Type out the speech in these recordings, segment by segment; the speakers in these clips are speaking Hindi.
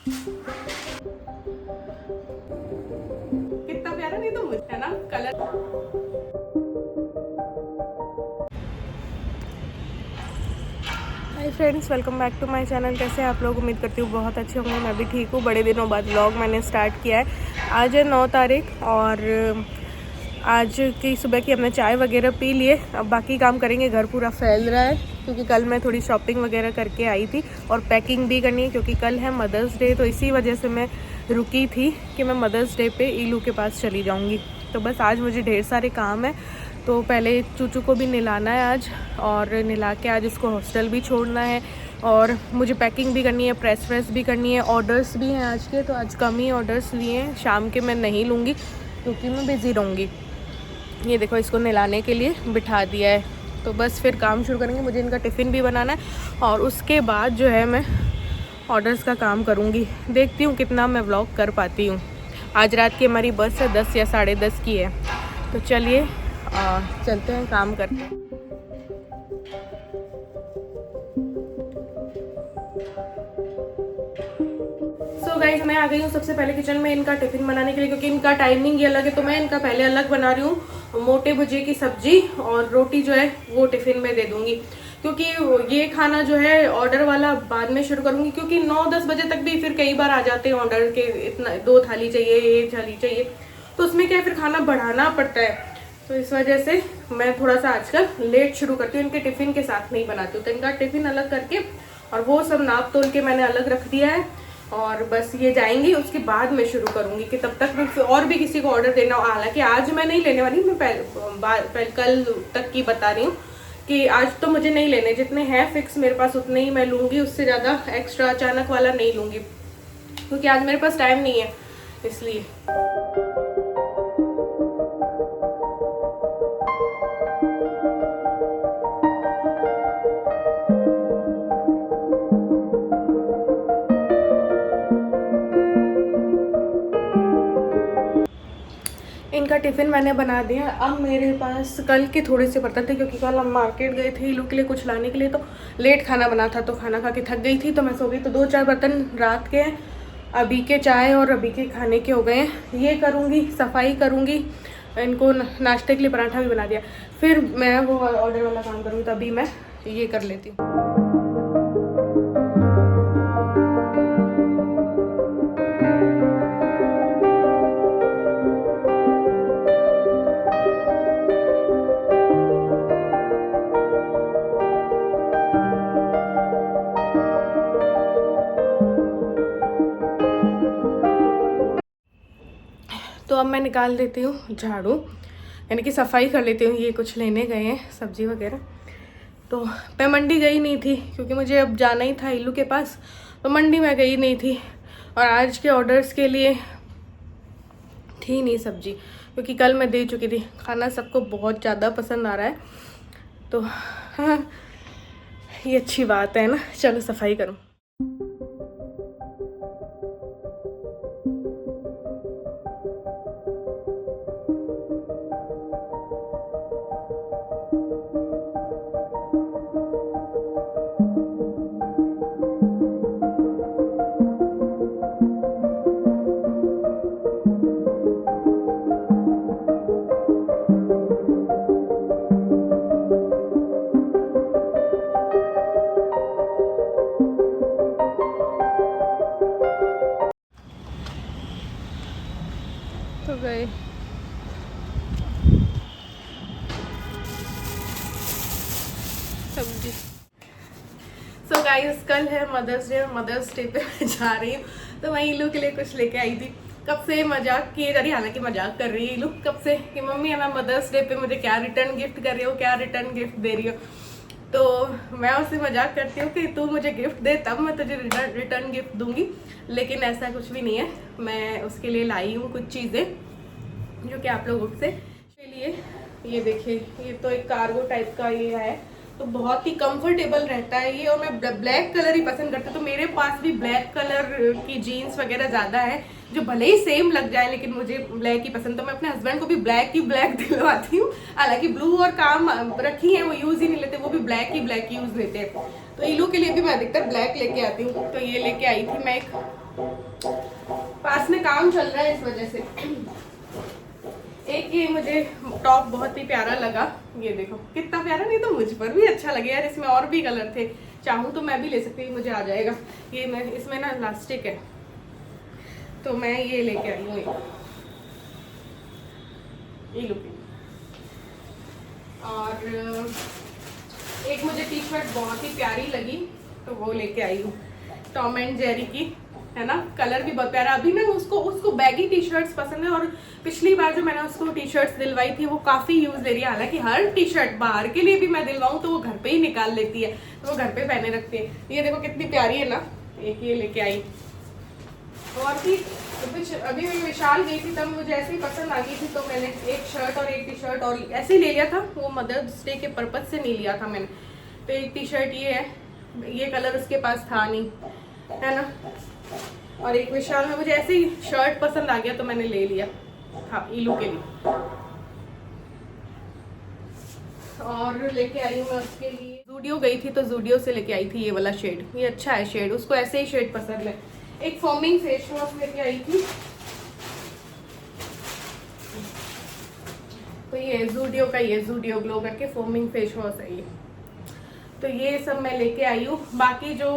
कितना प्यारा, नहीं तो मुझे है ना colour. Hi friends, welcome back to my channel. कैसे हैं आप लोग? उम्मीद करती हूँ बहुत अच्छे होंगे। मैं भी ठीक हूँ। बड़े दिनों बाद व्लॉग मैंने स्टार्ट किया है। आज है 9 तारीख और आज की सुबह की हमने चाय वगैरह पी लिए। अब बाकी काम करेंगे। घर पूरा फैल रहा है क्योंकि कल मैं थोड़ी शॉपिंग वगैरह करके आई थी और पैकिंग भी करनी है क्योंकि कल है मदर्स डे। तो इसी वजह से मैं रुकी थी कि मैं मदर्स डे पे ईलू के पास चली जाऊँगी। तो बस आज मुझे ढेर सारे काम है। तो पहले चूचू को भी नहलाना है आज, और नहला के आज इसको हॉस्टल भी छोड़ना है, और मुझे पैकिंग भी करनी है, प्रेस भी करनी है। ऑर्डर्स भी हैं आज के, तो आज कम ही ऑर्डर्स लिए हैं। शाम के मैं नहीं लूँगी क्योंकि मैं बिज़ी रहूँगी। ये देखो, इसको नहलाने के लिए बिठा दिया है। तो बस फिर काम शुरू करेंगे। मुझे इनका टिफ़िन भी बनाना है और उसके बाद जो है मैं ऑर्डर्स का काम करूँगी। देखती हूँ कितना मैं व्लॉग कर पाती हूँ। आज रात की हमारी बस है 10 या 10:30 की है। तो चलिए चलते हैं, काम करते हैं। सो गाइस, मैं आ गई हूँ सबसे पहले किचन में इनका टिफ़िन बनाने के लिए, क्योंकि इनका टाइमिंग ही अलग है। तो मैं इनका पहले अलग बना रही हूँ। मोटे भुजिए की सब्जी और रोटी जो है वो टिफ़िन में दे दूँगी, क्योंकि ये खाना जो है ऑर्डर वाला बाद में शुरू करूँगी, क्योंकि 9-10 बजे तक भी फिर कई बार आ जाते हैं ऑर्डर के, इतना 2 थाली चाहिए, 1 थाली चाहिए। तो उसमें क्या फिर खाना बढ़ाना पड़ता है। तो इस वजह से मैं थोड़ा सा आजकल लेट शुरू करती हूँ। इनके टिफ़िन के साथ नहीं बनाती हूँ। तो इनका टिफ़िन अलग करके और वो सब नाप तोल के मैंने अलग रख दिया है। और बस ये जाएंगी, उसके बाद मैं शुरू करूँगी कि तब तक मैं और भी किसी को ऑर्डर देना हो। हालांकि आज मैं नहीं लेने वाली, मैं कल तक की बता रही हूँ कि आज तो मुझे नहीं लेने। जितने हैं फिक्स मेरे पास उतने ही मैं लूँगी, उससे ज़्यादा एक्स्ट्रा अचानक वाला नहीं लूँगी, क्योंकि आज मेरे पास टाइम नहीं है इसलिए। इनका टिफ़िन मैंने बना दिया। अब मेरे पास कल के थोड़े से बर्तन थे, क्योंकि कल हम मार्केट गए थे ईलू के लिए कुछ लाने के लिए। तो लेट खाना बना था, तो खाना खा के थक गई थी, तो मैं सो गई। तो 2-4 बर्तन रात के हैं, अभी के चाय और अभी के खाने के हो गए हैं। ये करूँगी, सफाई करूँगी। इनको नाश्ते के लिए पराठा भी बना दिया। फिर मैं वो ऑर्डर वाला काम करूँगी, तभी मैं ये कर लेती हूँ। तो अब मैं निकाल देती हूँ झाड़ू, यानी कि सफाई कर लेती हूँ। ये कुछ लेने गए हैं सब्जी वगैरह। तो मैं मंडी गई नहीं थी क्योंकि मुझे अब जाना ही था ईलू के पास, तो मंडी में गई नहीं थी। और आज के ऑर्डर्स के लिए थी नहीं सब्जी, क्योंकि कल मैं दे चुकी थी। खाना सबको बहुत ज़्यादा पसंद आ रहा है, तो हाँ, ये अच्छी बात है ना। चलो सफाई करूँ। तो गए सब्जी। सो गाइस, कल है मदर्स डे और मदर्स डे पे मैं जा रही हूँ। तो मैं ईलू के लिए कुछ लेके आई थी। कब से मजाक किए जा रही, हालांकि मजाक कर रही है ईलू कब से कि मम्मी है ना मदर्स डे पे मुझे क्या रिटर्न गिफ्ट कर रही हो, क्या रिटर्न गिफ्ट दे रही हो। तो मैं उससे मजाक करती हूँ कि तू मुझे गिफ्ट दे तब मैं तुझे रिटर्न गिफ्ट दूंगी, लेकिन ऐसा कुछ भी नहीं है। मैं उसके लिए लाई हूँ कुछ चीज़ें जो कि आप लोगों से के लिए। ये देखिए, ये तो एक कार्गो टाइप का ये है, तो बहुत ही कंफर्टेबल रहता है ये। और मैं ब्लैक कलर ही पसंद करती हूँ, तो मेरे पास भी ब्लैक कलर की जीन्स वगैरह ज़्यादा है, जो भले ही सेम लग जाए लेकिन मुझे ब्लैक ही पसंद। तो मैं अपने हस्बैंड को भी ब्लैक ही ब्लैक दिलवाती हूँ। हालांकि ब्लू और काम रखी है वो यूज़ ही नहीं लेते, वो भी ब्लैक ही यूज़ लेते हैं। तो ईलू के लिए भी मैं अधिकतर ब्लैक लेके आती हूँ। तो ये लेके आई थी मैं एक पास में काम चल रहा है इस वजह से। एक ये मुझे टॉप बहुत ही प्यारा लगा, ये देखो कितना प्यारा, नहीं तो मुझ पर भी अच्छा लगे यार। इसमें और भी कलर थे, चाहूँ तो मैं भी ले सकती हूँ, मुझे आ जाएगा। ये मैं इसमें ना इलास्टिक है, तो मैं ये लेके आई हूँ। ये लुक। और एक मुझे टी शर्ट बहुत ही प्यारी लगी, तो वो लेके आई हूँ, टॉम एंड जेरी की, है ना। कलर भी बहुत प्यारा। अभी ना उसको बैगी टी शर्ट्स पसंद है, और पिछली बार जो मैंने उसको टी शर्ट्स दिलवाई थी वो काफ़ी यूज़ ले रही है। हालांकि हर टी शर्ट बाहर के लिए भी मैं दिलवाऊँ तो वो घर पे ही निकाल लेती है, तो वो घर पे पहने रखती है। ये देखो कितनी प्यारी है ना, एक ये लेके आई। और भी अभी मैं विशाल गई थी, तब मुझे ऐसे ही पसंद आ गई थी, तो मैंने एक शर्ट और एक टी शर्ट और ऐसे ही ले लिया था। वो मदर्स डे के पर्पज से नहीं लिया था मैंने। तो एक टी शर्ट ये है, ये कलर उसके पास था नहीं, है ना। और एक विशाल में मुझे ऐसे ही शर्ट पसंद आ गया तो मैंने ले लिया, हाँ, इलू के लिए। और लेके आई हूँ मैं उसके लिए, जूडियो गई थी तो जूडियो से लेके आई थी ये वाला शेड। ये अच्छा है शेड, उसको ऐसे ही शेड पसंद है। एक फोमिंग फेस वॉश लेके आई थी, तो ये जूडियो का, ये जूडियो ग्लो करके फोमिंग फेस वॉश है ये। तो ये सब मैं लेके आई हूँ। बाकी जो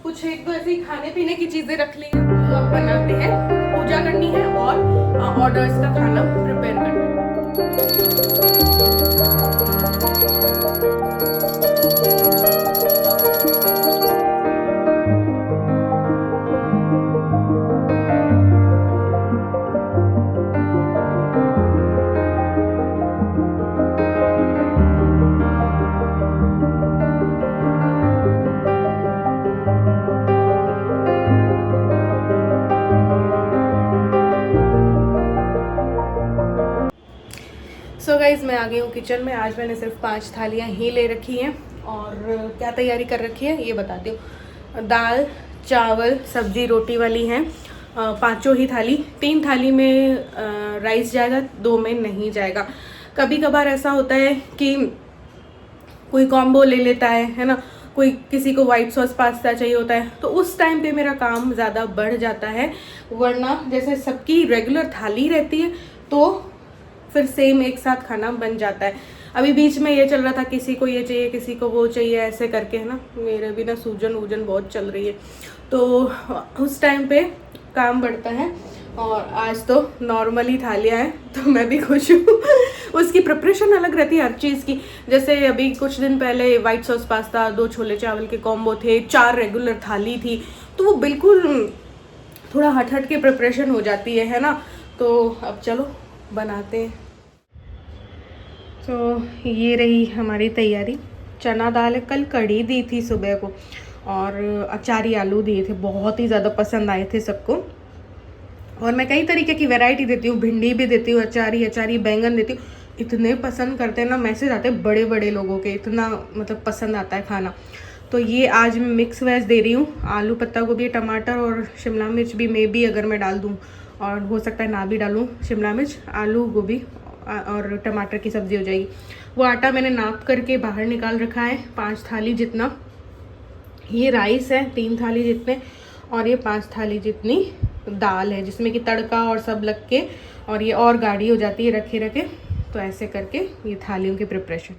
कुछ एक दो ऐसी खाने पीने की चीजें रख ली हैं, वो अब बनाते हैं, पूजा करनी है और ऑर्डर्स का खाना प्रिपेयर करना है। सो गाइज मैं आ गई हूँ किचन में। आज मैंने सिर्फ 5 थालियाँ ही ले रखी हैं, और क्या तैयारी कर रखी है ये बताती हूँ। दाल, चावल, सब्जी, रोटी वाली हैं, 5 ही थाली। 3 थाली में राइस जाएगा, 2 में नहीं जाएगा। कभी कभार ऐसा होता है कि कोई कॉम्बो ले लेता है ना, कोई किसी को वाइट सॉस पास्ता चाहिए होता है, तो उस टाइम पे मेरा काम ज़्यादा बढ़ जाता है। वरना जैसे सबकी रेगुलर थाली रहती है तो फिर सेम एक साथ खाना बन जाता है। अभी बीच में ये चल रहा था, किसी को ये चाहिए, किसी को वो चाहिए, ऐसे करके, है ना। मेरे भी ना सूजन वूजन बहुत चल रही है, तो उस टाइम पे काम बढ़ता है। और आज तो नॉर्मली थालियाँ हैं, तो मैं भी खुश हूँ। उसकी प्रिपरेशन अलग रहती है हर चीज़ की। जैसे अभी कुछ दिन पहले वाइट सॉस पास्ता, 2 छोले चावल के कॉम्बो थे, 4 रेगुलर थाली थी, तो वो बिल्कुल थोड़ा हट के प्रिपरेशन हो जाती है ना। तो अब चलो बनाते हैं। तो ये रही हमारी तैयारी। चना दाल है, कल कढ़ी दी थी सुबह को, और अचारी आलू दिए थे, बहुत ही ज़्यादा पसंद आए थे सबको। और मैं कई तरीके की वैरायटी देती हूँ, भिंडी भी देती हूँ, अचारी बैंगन देती हूँ। इतने पसंद करते हैं ना, मैसेज आते हैं बड़े बड़े लोगों के, इतना मतलब पसंद आता है खाना। तो ये आज मैं मिक्स वेज दे रही हूँ, आलू, पत्ता गोभी, टमाटर और शिमला मिर्च भी मे बी अगर मैं डाल दूँ, और हो सकता है ना भी डालूँ, शिमला मिर्च, आलू, गोभी और टमाटर की सब्ज़ी हो जाएगी। वो आटा मैंने नाप करके बाहर निकाल रखा है, 5 थाली जितना। ये राइस है 3 थाली जितने, और ये 5 थाली जितनी दाल है, जिसमें कि तड़का और सब लग के, और ये और गाढ़ी हो जाती है रखे रखे। तो ऐसे करके ये थालियों की प्रिपरेशन।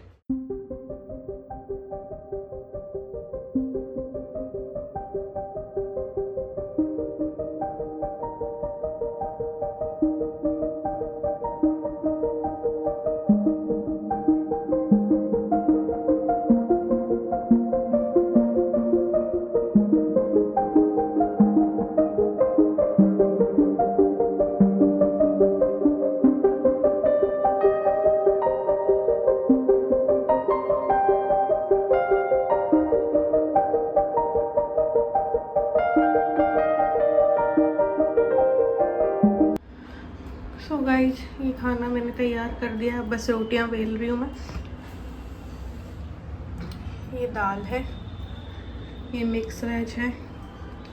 सो गाइज ये खाना मैंने तैयार कर दिया है, बस रोटियां बेल रही हूँ मैं। ये दाल है, ये मिक्स वेज है,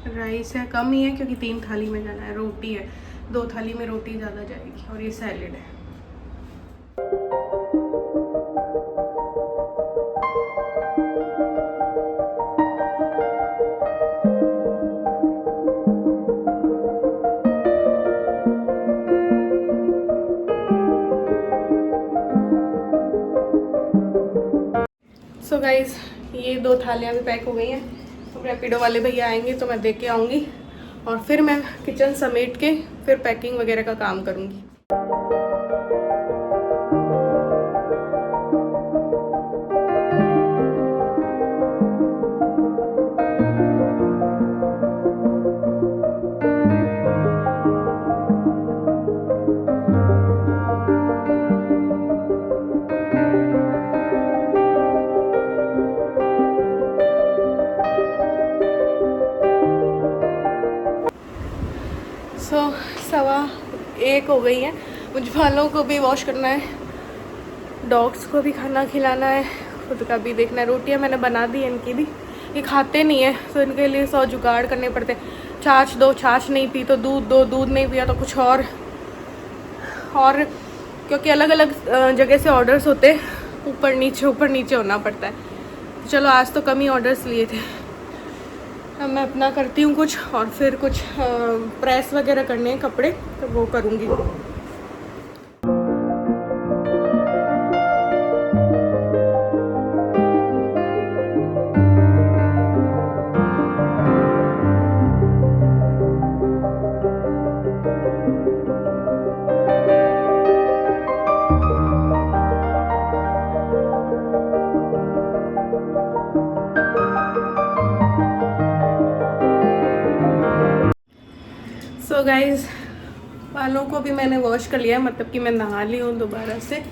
राइस है, कम ही है क्योंकि 3 थाली में जाना है, रोटी है, 2 थाली में रोटी ज़्यादा जाएगी, और ये सैलेड है। गाइज ये 2 थालियाँ भी पैक हो गई हैं। तो रैपिडो वाले भैया आएंगे तो मैं दे के आऊँगी और फिर मैं किचन समेट के फिर पैकिंग वगैरह का काम करूँगी। सो 1:15 हो गई है। मुझे बालों को भी वॉश करना है, डॉग्स को भी खाना खिलाना है, खुद का भी देखना है। रोटियां मैंने बना दी है, इनकी भी ये खाते नहीं है तो इनके लिए 100 जुगाड़ करने पड़ते। छाछ दो, छाछ नहीं पी तो दूध दो, दूध नहीं पिया तो कुछ और क्योंकि अलग अलग जगह से ऑर्डर्स होते, ऊपर नीचे होना पड़ता है। चलो आज तो कम ही ऑर्डर्स लिए थे। अब मैं अपना करती हूँ कुछ और फिर कुछ प्रेस वगैरह करने हैं कपड़े, तो वो करूँगी। सो गाइज़ बालों को भी मैंने वॉश कर लिया, मतलब कि मैं नहा ली हूँ दोबारा से।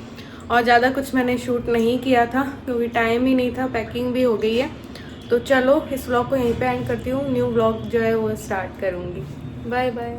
और ज़्यादा कुछ मैंने शूट नहीं किया था क्योंकि टाइम ही नहीं था, पैकिंग भी हो गई है। तो चलो इस व्लॉग को यहीं पे एंड करती हूँ, न्यू व्लॉग जो है वो स्टार्ट करूँगी। Bye bye.